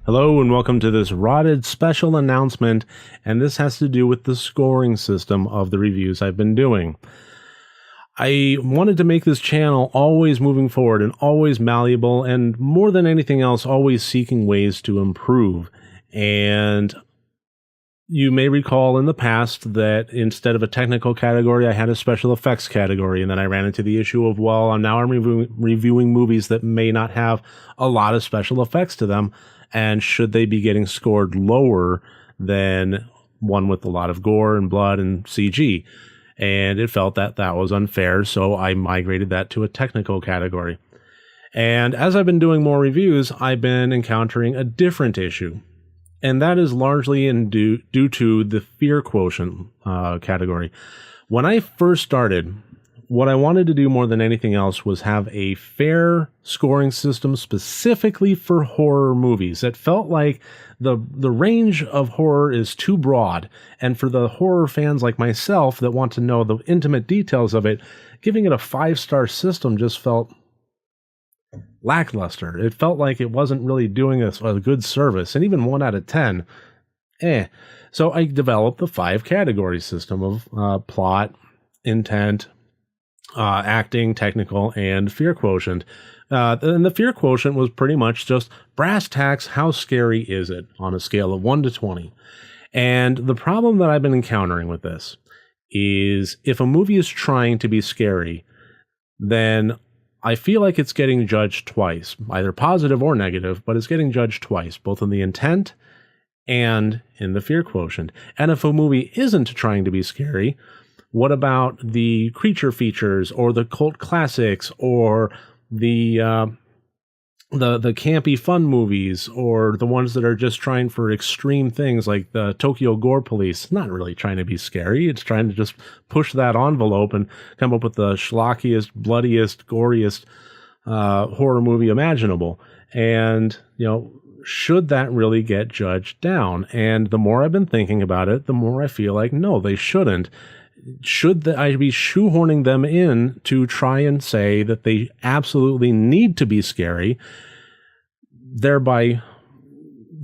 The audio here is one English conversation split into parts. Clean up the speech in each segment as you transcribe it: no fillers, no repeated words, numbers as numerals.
Hello and welcome to this Rotted special announcement, and this has to do with the scoring system of the reviews I've been doing. I wanted to make this channel always moving forward and always malleable, and more than anything else, always seeking ways to improve. And you may recall in the past that instead of a technical category, I had a special effects category, and then I ran into the issue of, well, I'm reviewing movies that may not have a lot of special effects to them, and should they be getting scored lower than one with a lot of gore and blood and CG? And it felt that that was unfair, so I migrated that to a technical category. And as I've been doing more reviews, I've been encountering a different issue. And that is largely due to the fear quotient category. When I first started, what I wanted to do more than anything else was have a fair scoring system specifically for horror movies. It felt like the range of horror is too broad, and for the horror fans like myself that want to know the intimate details of it, giving it a 5-star system just felt lackluster. It felt like it wasn't really doing us a good service, and even 1 out of 10, So I developed the 5 category system of plot, intent, acting, technical, and fear quotient. And the fear quotient was pretty much just brass tacks, how scary is it on a scale of 1 to 20? And the problem that I've been encountering with this is if a movie is trying to be scary, then I feel like it's getting judged twice, either positive or negative, but it's getting judged twice, both in the intent and in the fear quotient. And if a movie isn't trying to be scary, what about the creature features or the cult classics or the campy fun movies or the ones that are just trying for extreme things like the Tokyo Gore Police? Not really trying to be scary. It's trying to just push that envelope and come up with the schlockiest, bloodiest, goriest horror movie imaginable. And, should that really get judged down? And the more I've been thinking about it, the more I feel like, no, they shouldn't. Should I be shoehorning them in to try and say that they absolutely need to be scary, thereby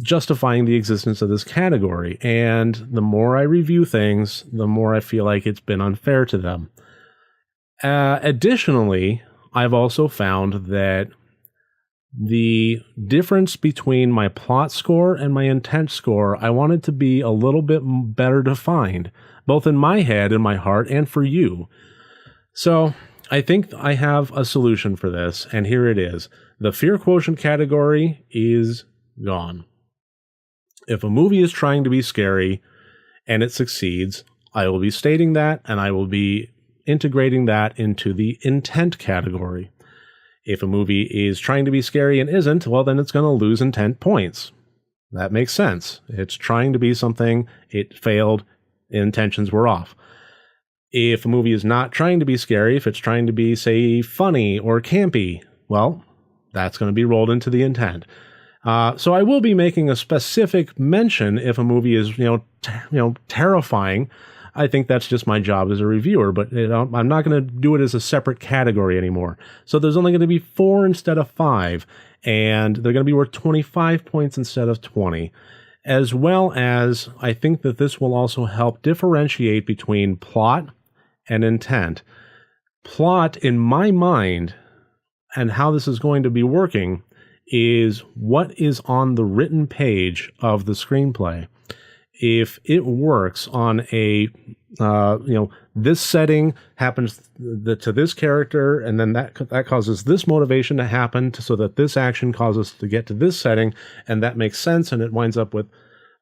justifying the existence of this category? And the more I review things, the more I feel like it's been unfair to them. Additionally, I've also found that the difference between my plot score and my intent score, I want it to be a little bit better defined, both in my head and my heart and for you. So I think I have a solution for this, and here it is. The fear quotient category is gone. If a movie is trying to be scary and it succeeds, I will be stating that, and I will be integrating that into the intent category. If a movie is trying to be scary and isn't, well, then it's going to lose intent points. That makes sense. It's trying to be something, it failed, intentions were off. If a movie is not trying to be scary, if it's trying to be, say, funny or campy, well, that's going to be rolled into the intent. So I will be making a specific mention if a movie is, terrifying. I think that's just my job as a reviewer, but I'm not going to do it as a separate category anymore. So there's only going to be 4 instead of 5, and they're going to be worth 25 points instead of 20. As well as, I think that this will also help differentiate between plot and intent. Plot, in my mind, and how this is going to be working, is what is on the written page of the screenplay. If it works on a, this setting happens to this character, and then that causes this motivation to happen so that this action causes to get to this setting, and that makes sense, and it winds up with,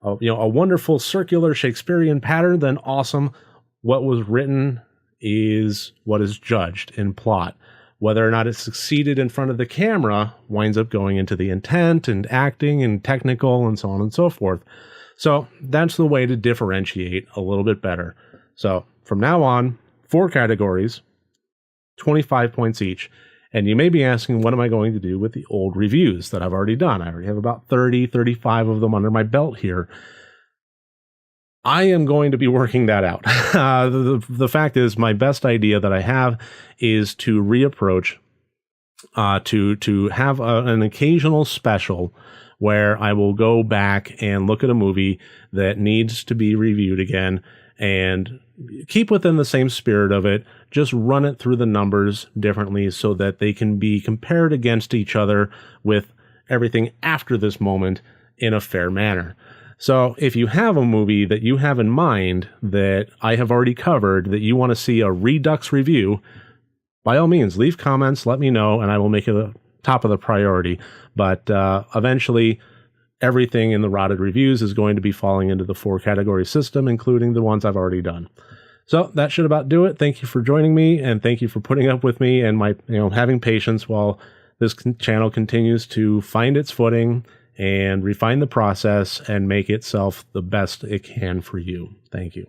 a wonderful circular Shakespearean pattern, then awesome. What was written is what is judged in plot. Whether or not it succeeded in front of the camera winds up going into the intent and acting and technical and so on and so forth. So that's the way to differentiate a little bit better. So from now on, 4 categories, 25 points each. And you may be asking, what am I going to do with the old reviews that I've already done? I already have about 30, 35 of them under my belt here. I am going to be working that out. The fact is, my best idea that I have is to reapproach, to have an occasional special where I will go back and look at a movie that needs to be reviewed again and keep within the same spirit of it, just run it through the numbers differently so that they can be compared against each other with everything after this moment in a fair manner. So if you have a movie that you have in mind that I have already covered that you want to see a Redux review, by all means, leave comments, let me know, and I will make it a top of the priority. But eventually, everything in the Rotted Reviews is going to be falling into the 4-category system, including the ones I've already done. So that should about do it. Thank you for joining me, and thank you for putting up with me and my, having patience while this channel continues to find its footing and refine the process and make itself the best it can for you. Thank you.